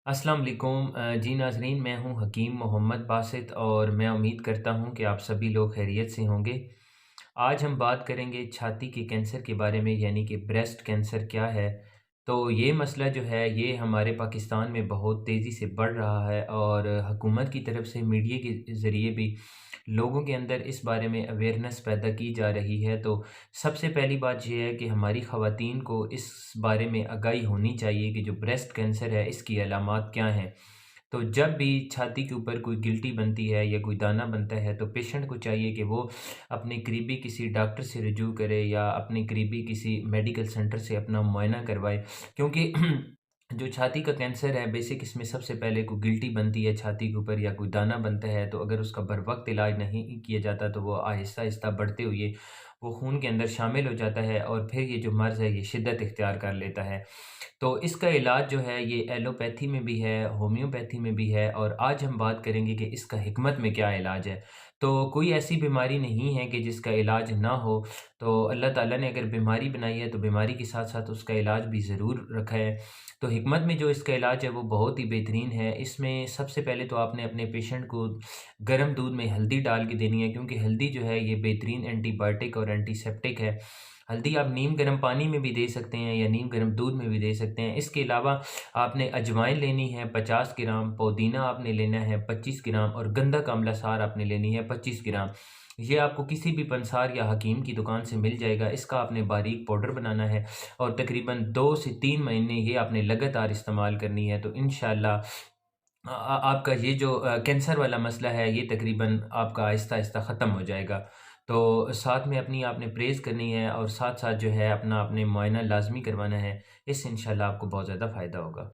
अस्सलाम वालेकुम जी नाज़रीन, मैं हूँ हकीम मोहम्मद बासित और मैं उम्मीद करता हूँ कि आप सभी लोग खैरियत से होंगे। आज हम बात करेंगे छाती के कैंसर के बारे में, यानी कि ब्रेस्ट कैंसर क्या है। तो ये मसला जो है ये हमारे पाकिस्तान में बहुत तेज़ी से बढ़ रहा है और हुकूमत की तरफ से मीडिया के ज़रिए भी लोगों के अंदर इस बारे में अवेयरनेस पैदा की जा रही है। तो सबसे पहली बात ये है कि हमारी ख़वातीन को इस बारे में आगाही होनी चाहिए कि जो ब्रेस्ट कैंसर है इसकी अलामात क्या हैं। तो जब भी छाती के ऊपर कोई गिल्टी बनती है या कोई दाना बनता है तो पेशेंट को चाहिए कि वो अपने करीबी किसी डॉक्टर से रुजू करे या अपने करीबी किसी मेडिकल सेंटर से अपना मुआयना करवाए, क्योंकि जो छाती का कैंसर है बेसिक इसमें सबसे पहले कोई गिल्टी बनती है छाती के ऊपर या कोई दाना बनता है, तो अगर उसका बर वक्त इलाज नहीं किया जाता तो वो आहिस्ता आहिस्ता बढ़ते हुए वो खून के अंदर शामिल हो जाता है और फिर ये जो मर्ज़ है ये शिद्दत इख्तियार कर लेता है। तो इसका इलाज जो है ये एलोपैथी में भी है, होम्योपैथी में भी है और आज हम बात करेंगे कि इसका हिकमत में क्या इलाज है। तो कोई ऐसी बीमारी नहीं है कि जिसका इलाज ना हो, तो अल्लाह ताला ने अगर बीमारी बनाई है तो बीमारी के साथ-साथ उसका इलाज भी ज़रूर रखा है। तो हिकमत में जो इसका इलाज है वो बहुत ही बेहतरीन है। इसमें सबसे पहले तो आपने अपने पेशेंट को गर्म दूध में हल्दी डाल के देनी है, क्योंकि हल्दी जो है ये बेहतरीन एंटीबायोटिक और एंटीसेप्टिक है। हल्दी आप नीम गर्म पानी में भी दे सकते हैं या नीम गर्म दूध में भी दे सकते हैं। इसके अलावा आपने अजवाइन लेनी है 50 ग्राम, पुदीना आपने लेना है 25 ग्राम और गंधक अम्ला सार आपने लेनी है 25 ग्राम। ये आपको किसी भी पंसार या हकीम की दुकान से मिल जाएगा। इसका आपने बारीक पाउडर बनाना है और तकरीबन 2 से 3 महीने ये आपने लगातार इस्तेमाल करनी है। तो इंशाअल्लाह आपका ये जो कैंसर वाला मसला है ये तकरीबन आपका आहिस्ता-आहिस्ता ख़त्म हो जाएगा। तो साथ में अपनी आपने परहेज़ करनी है और साथ-साथ जो है अपना आपने मुआयना लाज़मी करवाना है। इससे इंशाअल्लाह आपको बहुत ज़्यादा फ़ायदा होगा।